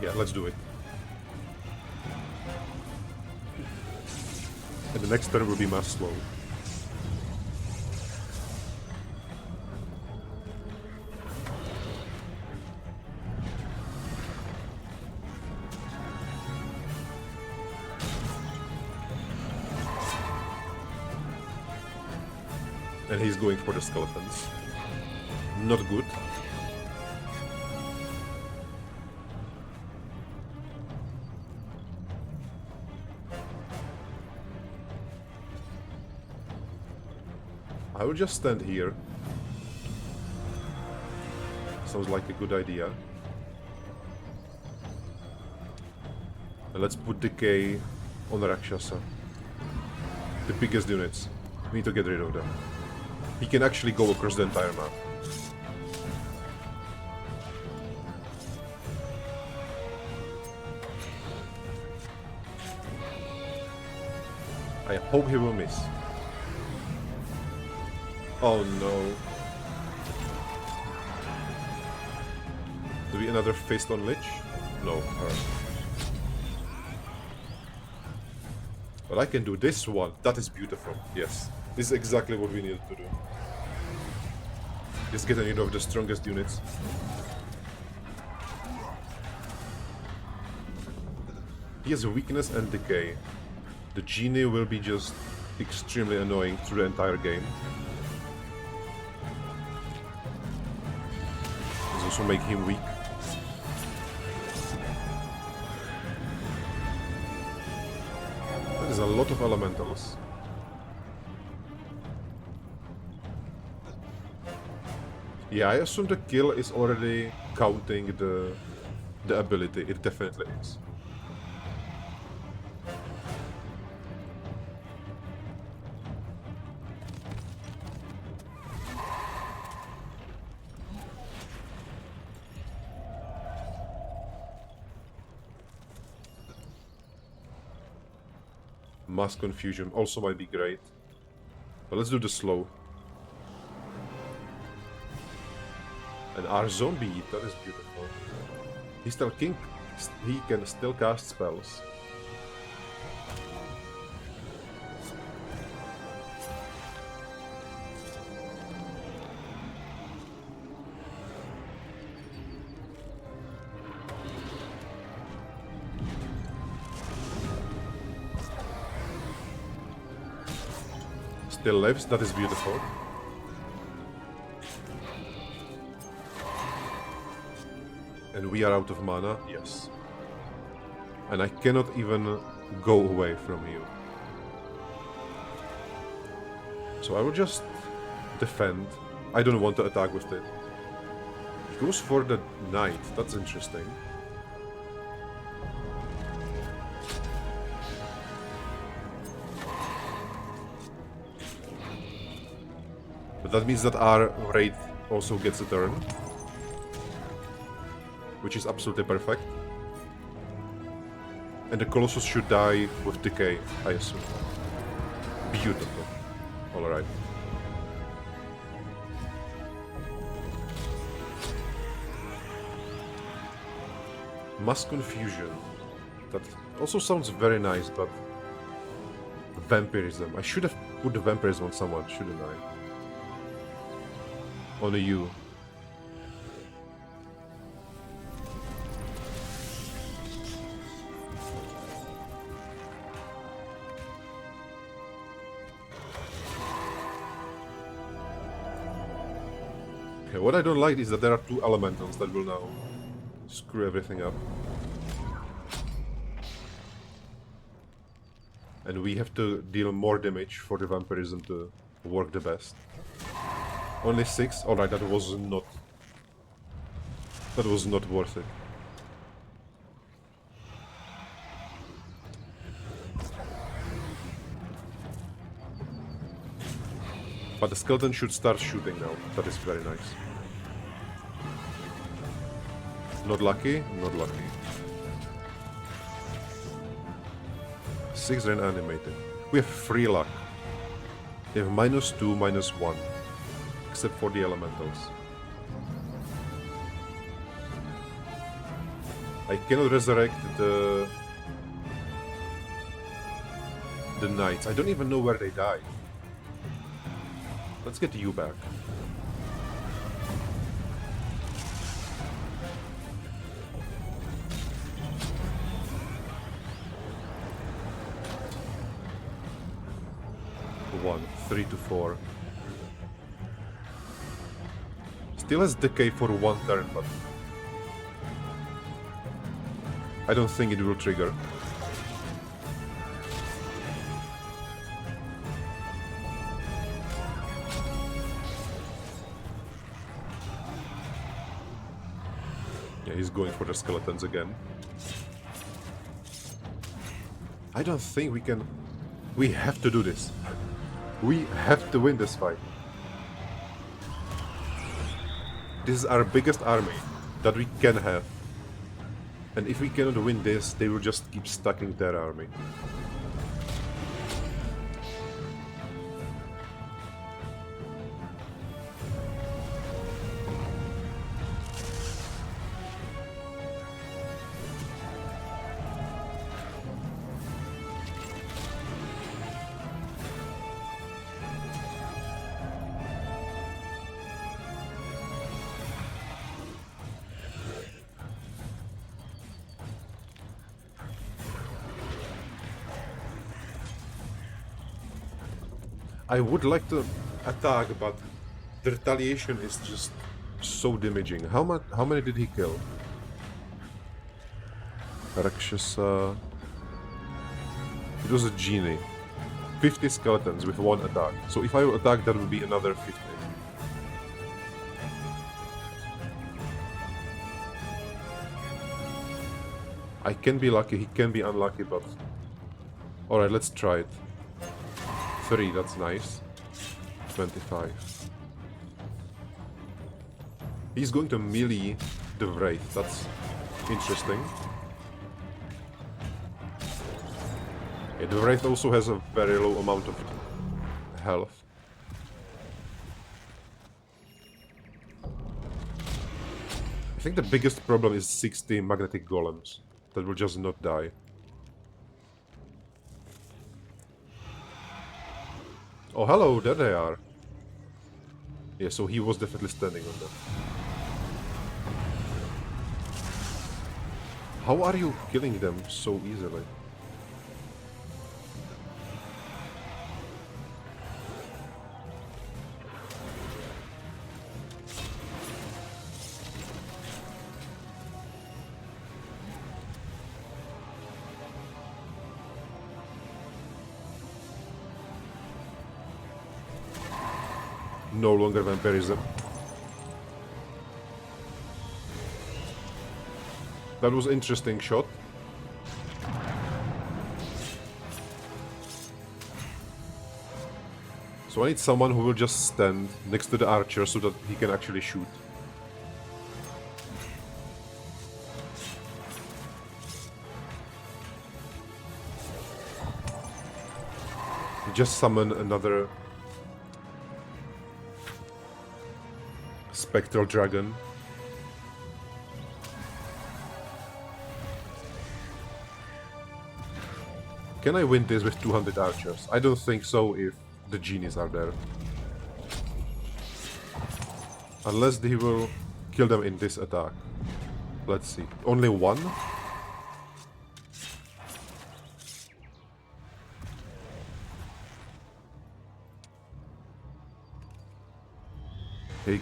Yeah, let's do it. And the next turn will be mass slow. And he's going for the skeletons. Not good. I will just stand here. Sounds like a good idea. And let's put Decay on Rakshasa. The biggest units. We need to get rid of them. He can actually go across the entire map. I hope he will miss. Oh no. Do we another fist on Lich? No. Alright. But I can do this one. That is beautiful. Yes. This is exactly what we needed to do. Just getting rid of the strongest units. He has weakness and decay. The genie will be just extremely annoying through the entire game. This also make him weak. There's a lot of elementals. Yeah, I assume the kill is already counting the ability. It definitely is. Mass confusion also might be great. But let's do the slow. And our zombie, that is beautiful. He can still cast spells. Still lives, that is beautiful. And we are out of mana, yes. And I cannot even go away from you. So I will just defend. I don't want to attack with it. He goes for the knight, that's interesting. But that means that our raid also gets a turn. Which is absolutely perfect. And the Colossus should die with decay, I assume. Beautiful. Alright. Mass confusion. That also sounds very nice, but... Vampirism. I should have put the vampirism on someone, shouldn't I? On you. Okay, what I don't like is that there are two elementals that will now screw everything up. And we have to deal more damage for the vampirism to work the best. Only 6? Alright, that was not worth it. But the skeleton should start shooting now. That is very nice. Not lucky? Not lucky. 6 are animated. We have 3 luck. They have -2, -1. Except for the elementals. I cannot resurrect the knights. I don't even know where they died. Let's get you back. One, 3 to 4. Still has decay for one turn, but I don't think it will trigger. Yeah, he's going for the skeletons again. I don't think we can... We have to do this. We have to win this fight. This is our biggest army that we can have. And if we cannot win this, they will just keep stacking their army. I would like to attack, but the retaliation is just so damaging. How many did he kill? Rakshasa... It was a genie. 50 skeletons with one attack. So if I will attack, that will be another 50. I can be lucky, he can be unlucky, but... Alright, let's try it. 3, that's nice. 25. He's going to melee the Wraith, that's interesting. Yeah, the Wraith also has a very low amount of health. I think the biggest problem is 60 magnetic golems that will just not die. Oh, hello, there they are. Yeah, so he was definitely standing on them. How are you killing them so easily? No longer vampirism. That was interesting shot. So I need someone who will just stand next to the archer so that he can actually shoot. Just summon another spectral dragon. Can I win this with 200 archers? I don't think so if the genies are there. Unless he will kill them in this attack. Let's see. Only one?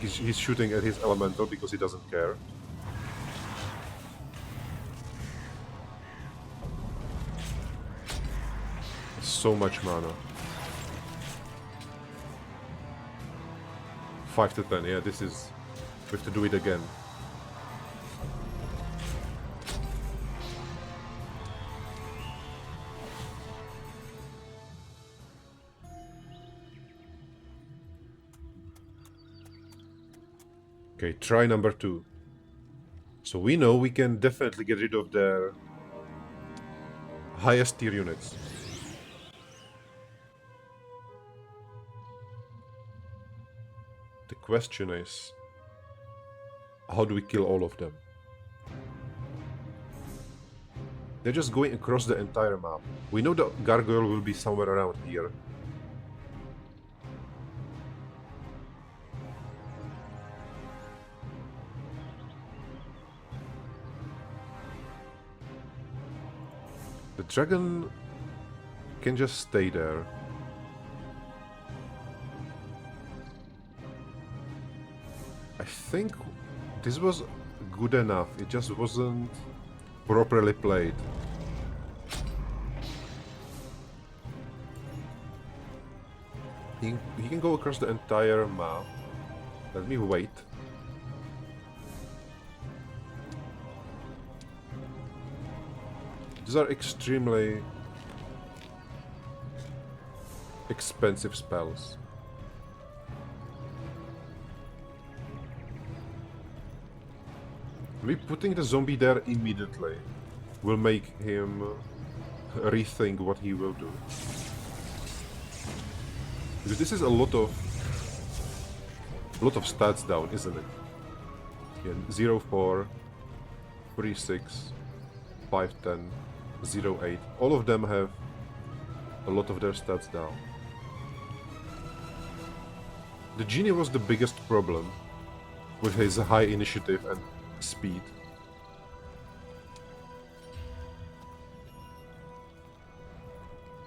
He's shooting at his elemental because he doesn't care. So much mana. 5 to 10, yeah, this is... We have to do it again. Okay, try number 2. So we know we can definitely get rid of their highest tier units. The question is, how do we kill all of them? They're just going across the entire map. We know the gargoyle will be somewhere around here. The dragon can just stay there. I think this was good enough, it just wasn't properly played. He can go across the entire map. Let me wait. These are extremely expensive spells. Maybe putting the zombie there immediately will make him rethink what he will do. Because this is a lot of stats down, isn't it? Again, 0, 4, 3, 6, 5, 10, 0, 8. All of them have a lot of their stats down. The genie was the biggest problem with his high initiative and speed.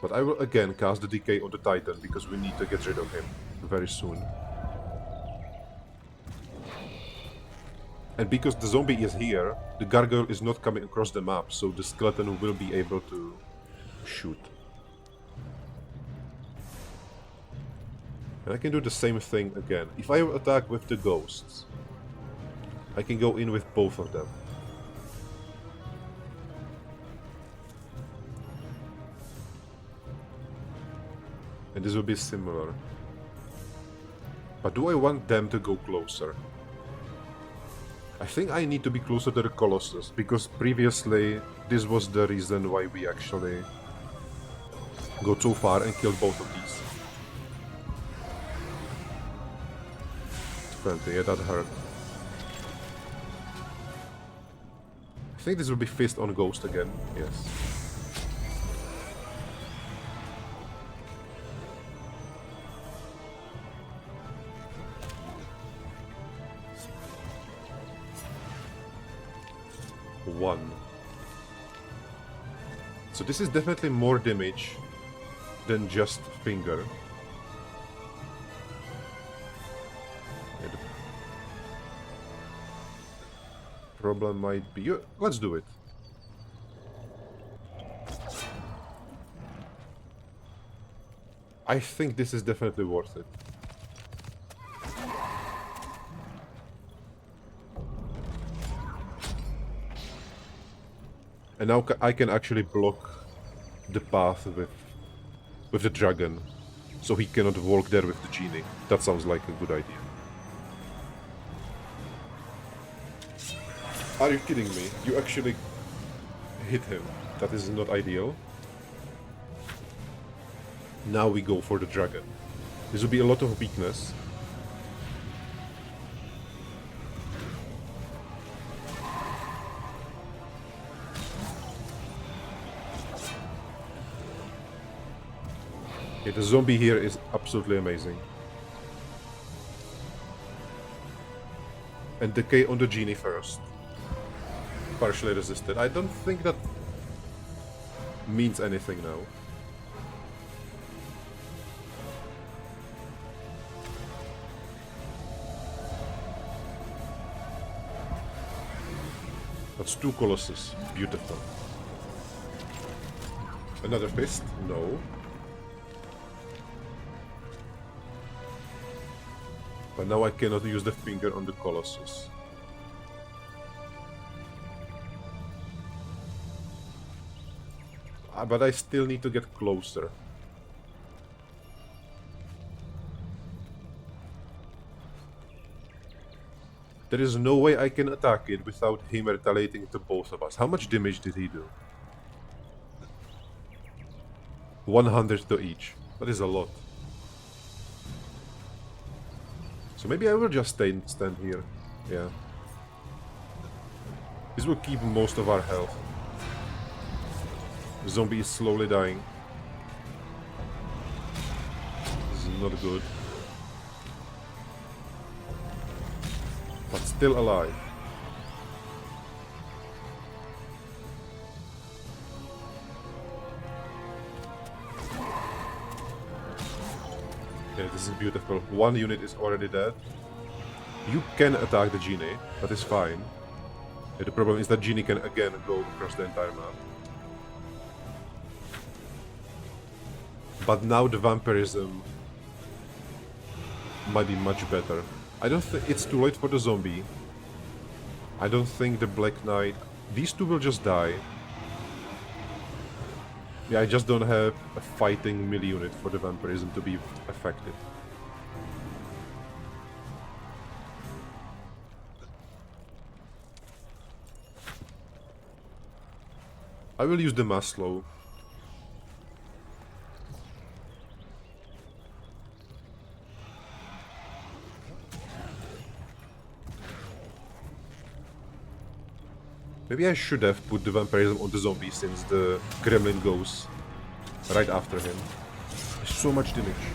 But I will again cast the decay on the Titan because we need to get rid of him very soon. And because the zombie is here, the gargoyle is not coming across the map, so the skeleton will be able to shoot. And I can do the same thing again. If I attack with the ghosts, I can go in with both of them. And this will be similar. But do I want them to go closer? I think I need to be closer to the Colossus, because previously this was the reason why we actually got so far and killed both of these. 20, yeah, that hurt. I think this will be fist on ghost again, yes. One. So this is definitely more damage than just finger. Yeah, the problem might be... Let's do it. I think this is definitely worth it. And now I can actually block the path with the dragon, so he cannot walk there with the genie. That sounds like a good idea. Are you kidding me? You actually hit him. That is not ideal. Now we go for the dragon. This will be a lot of weakness. Okay, the zombie here is absolutely amazing. And decay on the genie first. Partially resisted. I don't think that means anything now. That's 2 Colossus. Beautiful. Another fist? No. But now I cannot use the finger on the Colossus. But I still need to get closer. There is no way I can attack it without him retaliating to both of us. How much damage did he do? 100 to each. That is a lot. So maybe I will just stand here. Yeah. This will keep most of our health. Zombie is slowly dying. This is not good. But still alive. Okay, this is beautiful. One unit is already dead. You can attack the genie, that is fine. Yeah, the problem is that genie can again go across the entire map. But now the vampirism might be much better. I don't think it's too late for the zombie. I don't think the Black Knight... These two will just die. Yeah, I just don't have a fighting melee unit for the vampirism to be effective. I will use the Maslow. Maybe I should have put the vampirism on the zombie since the gremlin goes right after him. There's so much damage.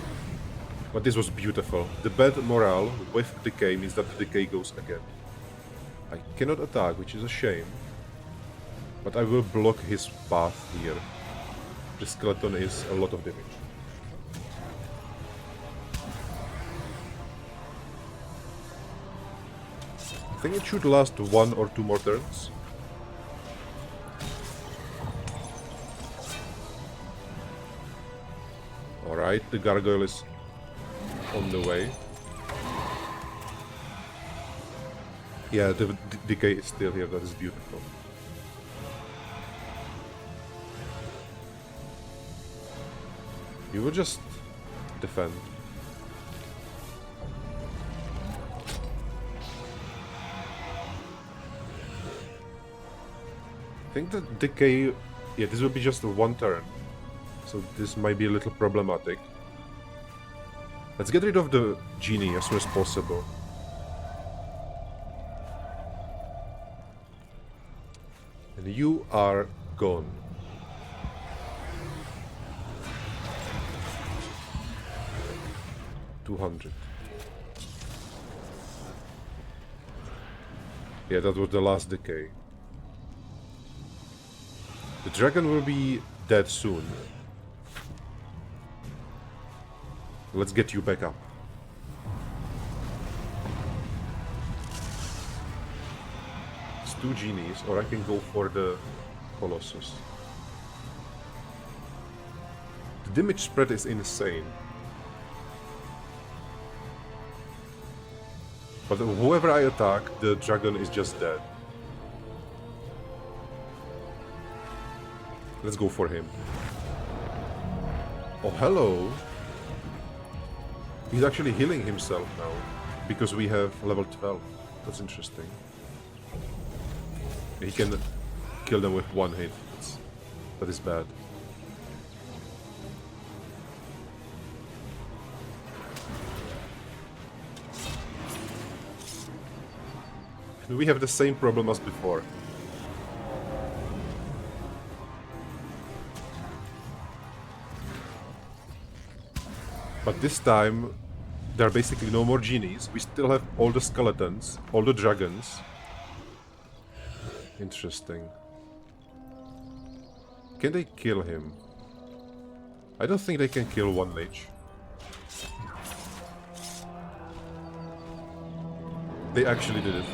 But this was beautiful. The bad morale with decay means that the decay goes again. I cannot attack, which is a shame. But I will block his path here. The skeleton is a lot of damage. I think it should last 1 or 2 more turns. Alright, the gargoyle is on the way. Yeah, the decay is still here, that is beautiful. You will just defend. I think the decay... Yeah, this will be just 1 turn. So this might be a little problematic. Let's get rid of the genie as soon as possible. And you are gone. $200. Yeah, that was the last decay. The dragon will be dead soon. Let's get you back up. It's 2 genies, or I can go for the Colossus. The damage spread is insane. But whoever I attack, the dragon is just dead. Let's go for him. Oh, hello! He's actually healing himself now, because we have level 12. That's interesting. He can kill them with 1 hit. That is bad. And we have the same problem as before. But this time, there are basically no more genies. We still have all the skeletons, all the dragons. Interesting. Can they kill him? I don't think they can kill 1 lich. They actually did it.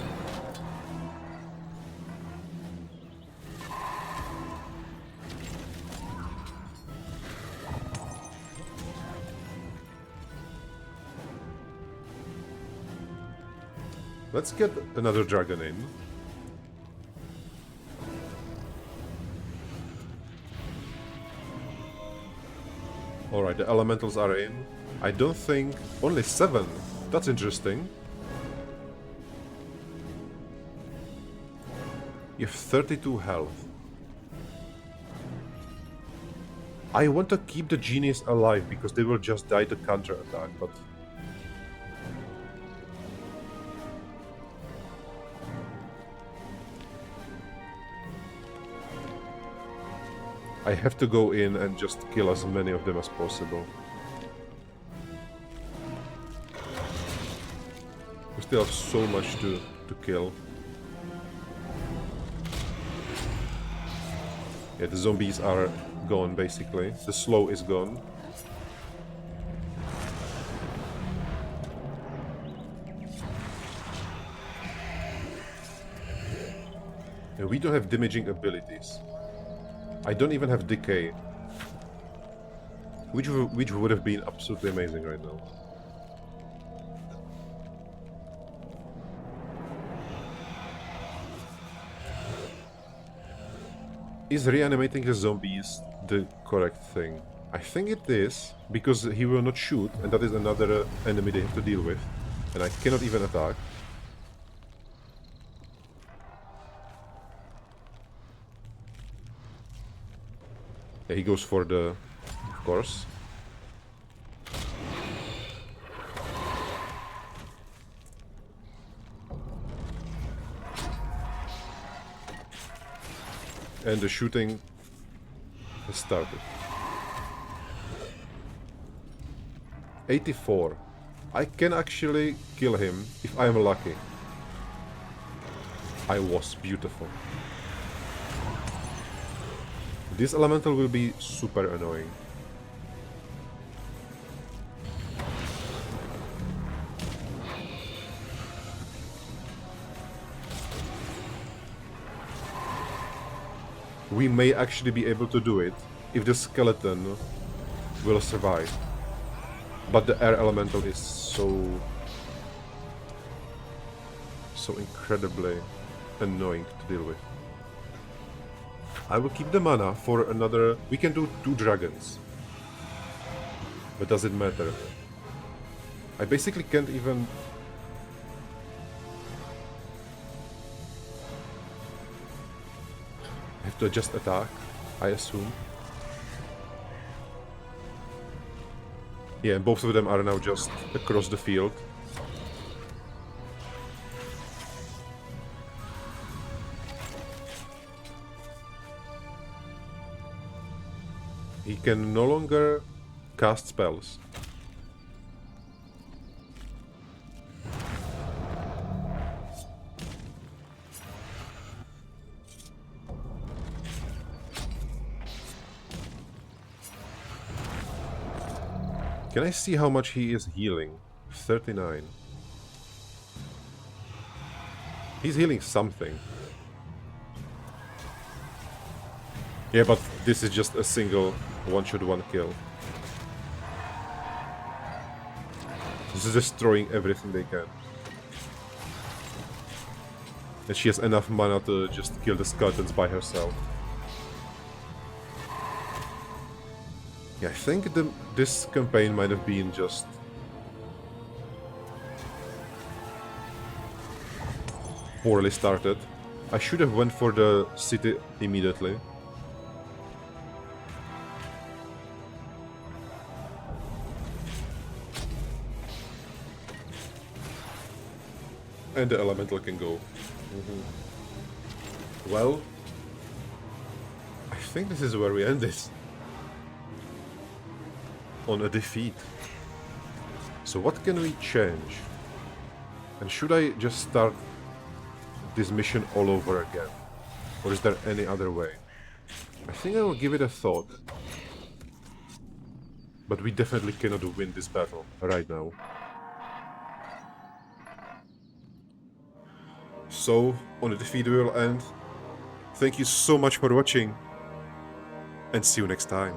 Let's get another dragon in. Alright, the elementals are in. I don't think... Only 7! That's interesting. You have 32 health. I want to keep the genies alive because they will just die to counter-attack, but... I have to go in and just kill as many of them as possible. We still have so much to kill. Yeah, the zombies are gone basically. The slow is gone. And we don't have damaging abilities. I don't even have decay. Which would have been absolutely amazing right now. Is reanimating the zombies the correct thing? I think it is, because he will not shoot, and that is another enemy they have to deal with. And I cannot even attack. Yeah, he goes for the... of course. And the shooting has started. 84. I can actually kill him if I am lucky. I was beautiful. This elemental will be super annoying. We may actually be able to do it if the skeleton will survive. But the air elemental is so incredibly annoying to deal with. I will keep the mana for another... we can do 2 dragons. But does it matter? I basically can't even... I have to just attack, I assume. Yeah, both of them are now just across the field. He can no longer cast spells. Can I see how much he is healing? 39. He's healing something. Yeah, but this is just a single one-shot, one-kill. This is destroying everything they can. And she has enough mana to just kill the skeletons by herself. Yeah, I think this campaign might have been just... poorly started. I should have went for the city immediately. And the elemental can go. Well, I think this is where we end this. On a defeat. So what can we change? And should I just start this mission all over again? Or is there any other way? I think I will give it a thought. But we definitely cannot win this battle right now. So, on a defeat we will end. Thank you so much for watching. And see you next time.